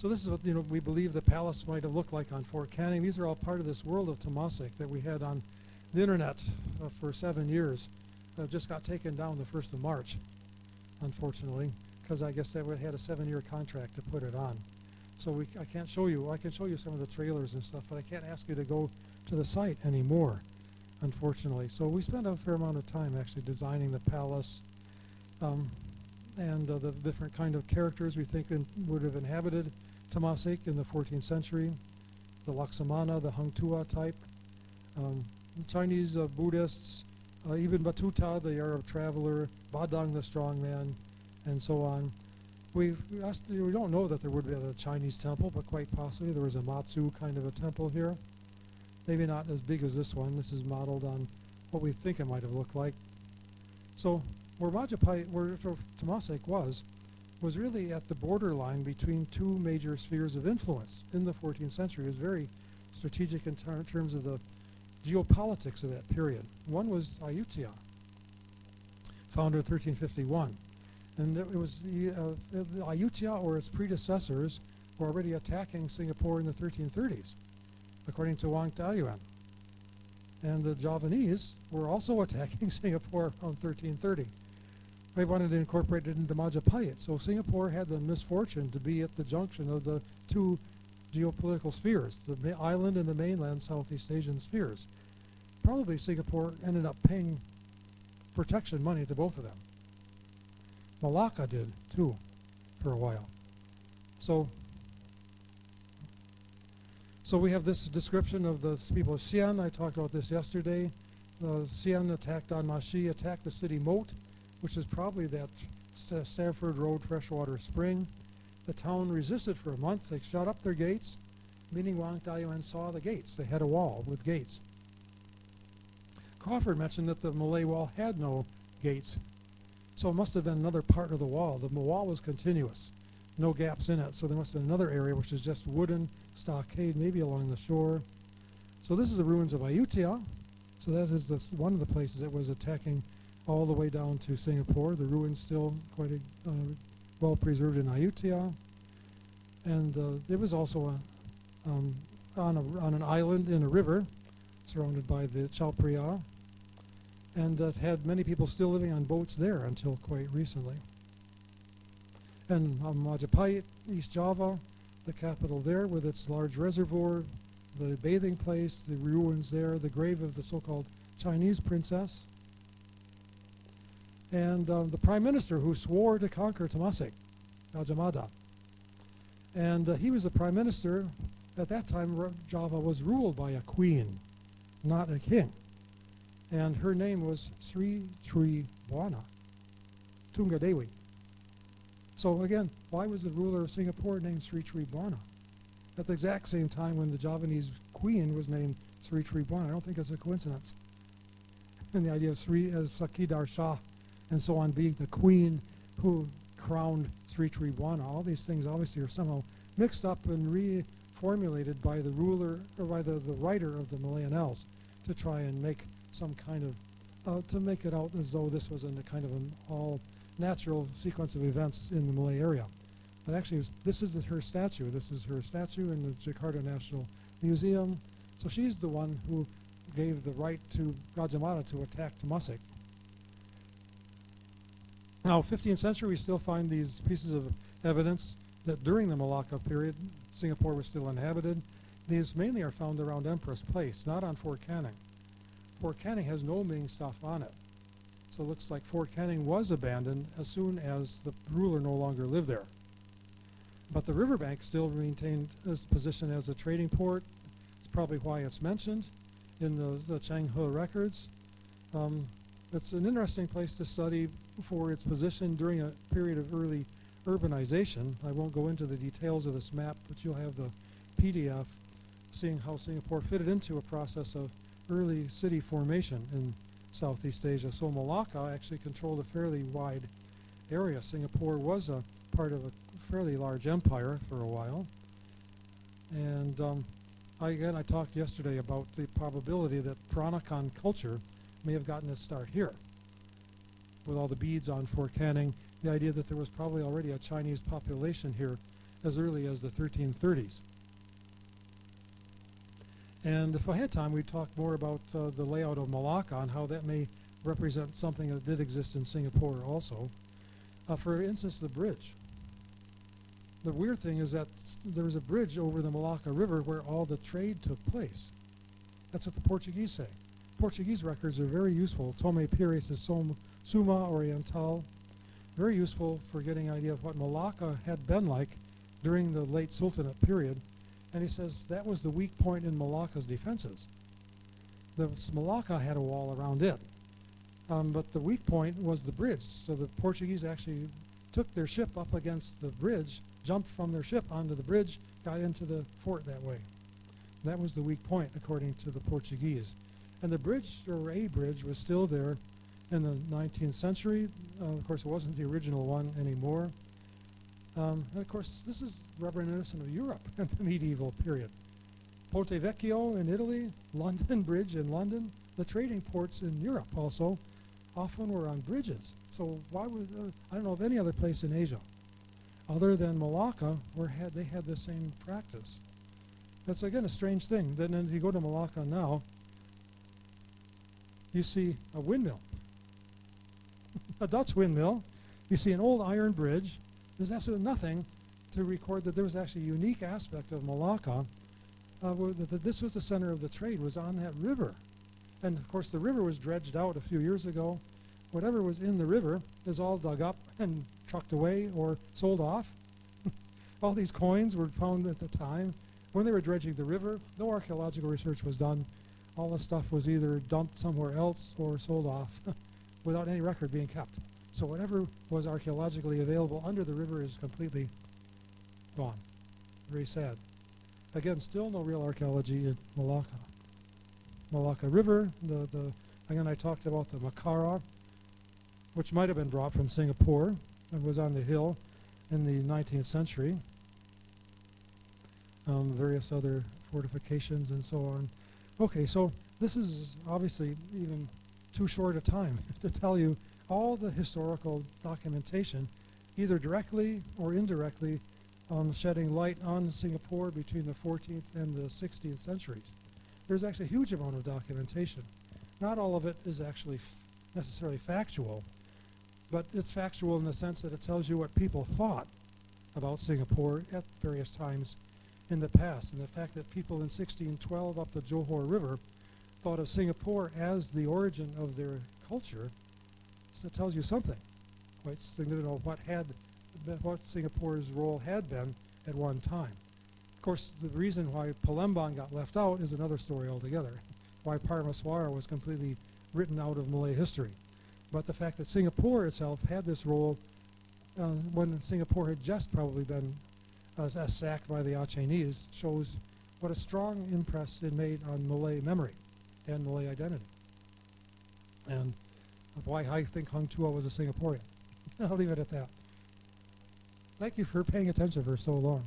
So this is what we believe the palace might have looked like on Fort Canning. These are all part of this world of Temasek that we had on the internet for 7 years. Just got taken down the 1st of March, unfortunately, because I guess they had a 7-year contract to put it on. So I can't show you. I can show you some of the trailers and stuff, but I can't ask you to go to the site anymore, unfortunately. So we spent a fair amount of time actually designing the palace and the different kind of characters we think would have inhabited Temasek in the 14th century, the Laksamana, the Hangtua type, the Chinese Buddhists, even Batuta, the Arab traveler, Badang, the strongman, and so on. We don't know that there would be a Chinese temple, but quite possibly there was a Matsu kind of a temple here. Maybe not as big as this one. This is modeled on what we think it might have looked like. So where Majapahit, where Temasek was really at the borderline between two major spheres of influence in the 14th century. It was very strategic in terms of the geopolitics of that period. One was Ayutthaya, founded in 1351. And it was Ayutthaya or its predecessors were already attacking Singapore in the 1330s, according to Wang Dayuan. And the Javanese were also attacking Singapore around 1330. They wanted to incorporate it into Majapahit. So Singapore had the misfortune to be at the junction of the two geopolitical spheres, the island and the mainland Southeast Asian spheres. Probably Singapore ended up paying protection money to both of them. Malacca did too for a while. So we have this description of the people of Xi'an. I talked about this yesterday. Xi'an attacked Danmashi, attacked the city moat, which is probably that Stamford Road freshwater spring. The town resisted for a month. They shut up their gates, meaning Wang Dayuan saw the gates. They had a wall with gates. Crawford mentioned that the Malay wall had no gates, so it must have been another part of the wall. The wall was continuous, no gaps in it, so there must have been another area which is just wooden stockade, maybe along the shore. So this is the ruins of Ayutthaya. So that is one of the places that was attacking all the way down to Singapore. The ruins still quite well preserved in Ayutthaya. And it was also on an island in a river surrounded by the Chao Phraya. And had many people still living on boats there until quite recently. And Majapahit, East Java, the capital there with its large reservoir, the bathing place, the ruins there, the grave of the so-called Chinese princess, and the prime minister who swore to conquer Temasek, Gajah Mada. And he was the prime minister. At that time, Java was ruled by a queen, not a king. And her name was Sri Sri Buana Tunggadewi. So again, why was the ruler of Singapore named Sri Sri Buana? At the exact same time when the Javanese queen was named Sri Sri Buana. I don't think it's a coincidence. And the idea of Sri as Sakidar Shah and so on being the queen who crowned Sri Sri Buana. All these things obviously are somehow mixed up and reformulated by the ruler or by the writer of the Malayan Ls to try and make some kind of, to make it out as though this was in a kind of an all natural sequence of events in the Malay area. But actually, this is her statue. This is her statue in the Jakarta National Museum. So she's the one who gave the right to Gajah Mada to attack Temasek. Now, 15th century, we still find these pieces of evidence that during the Malacca period, Singapore was still inhabited. These mainly are found around Empress Place, not on Fort Canning. Fort Canning has no Ming stuff on it. So it looks like Fort Canning was abandoned as soon as the ruler no longer lived there. But the riverbank still maintained its position as a trading port. It's probably why it's mentioned in the Changhe records. It's an interesting place to study for its position during a period of early urbanization. I won't go into the details of this map, but you'll have the PDF seeing how Singapore fitted into a process of early city formation in Southeast Asia. So Malacca actually controlled a fairly wide area. Singapore was a part of a fairly large empire for a while. And I talked yesterday about the probability that Peranakan culture may have gotten its start here. With all the beads on Fort Canning, the idea that there was probably already a Chinese population here as early as the 1330s. And if I had time, we'd talk more about the layout of Malacca and how that may represent something that did exist in Singapore also. For instance, the bridge. The weird thing is that there was a bridge over the Malacca River where all the trade took place. That's what the Portuguese say. Portuguese records are very useful. Tome Pires' Suma Oriental, very useful for getting an idea of what Malacca had been like during the late Sultanate period. And he says that was the weak point in Malacca's defenses. Malacca had a wall around it, but the weak point was the bridge. So the Portuguese actually took their ship up against the bridge, jumped from their ship onto the bridge, got into the fort that way. That was the weak point, according to the Portuguese. And the bridge, or a bridge, was still there in the 19th century. Of course, it wasn't the original one anymore. And of course, this is reminiscent of Europe at the medieval period. Ponte Vecchio in Italy, London Bridge in London. The trading ports in Europe also often were on bridges. So why would, I don't know of any other place in Asia other than Malacca where they had the same practice. That's again a strange thing. Then if you go to Malacca now, you see a windmill, a Dutch windmill. You see an old iron bridge. There's absolutely nothing to record that there was actually a unique aspect of Malacca. That this was the center of the trade, was on that river. And of course the river was dredged out a few years ago. Whatever was in the river is all dug up and trucked away or sold off. All these coins were found at the time. When they were dredging the river, no archaeological research was done. All the stuff was either dumped somewhere else or sold off without any record being kept. So whatever was archaeologically available under the river is completely gone. Very sad. Again, still no real archaeology in Malacca. Malacca River, again I talked about the Makara, which might have been brought from Singapore. It was on the hill in the 19th century. Various other fortifications and so on. Okay, so this is obviously even too short a time to tell you all the historical documentation, either directly or indirectly, shedding light on Singapore between the 14th and the 16th centuries. There's actually a huge amount of documentation. Not all of it is actually necessarily factual, but it's factual in the sense that it tells you what people thought about Singapore at various times in the past. And the fact that people in 1612 up the Johor River thought of Singapore as the origin of their culture, so it tells you something quite significant of what Singapore's role had been at one time. Of course, the reason why Palembang got left out is another story altogether, why Parameswara was completely written out of Malay history. But the fact that Singapore itself had this role when Singapore had just probably been sacked by the Acehnese shows what a strong impress it made on Malay memory and Malay identity. And why I think Hung Tuah was a Singaporean. I'll leave it at that. Thank you for paying attention for so long.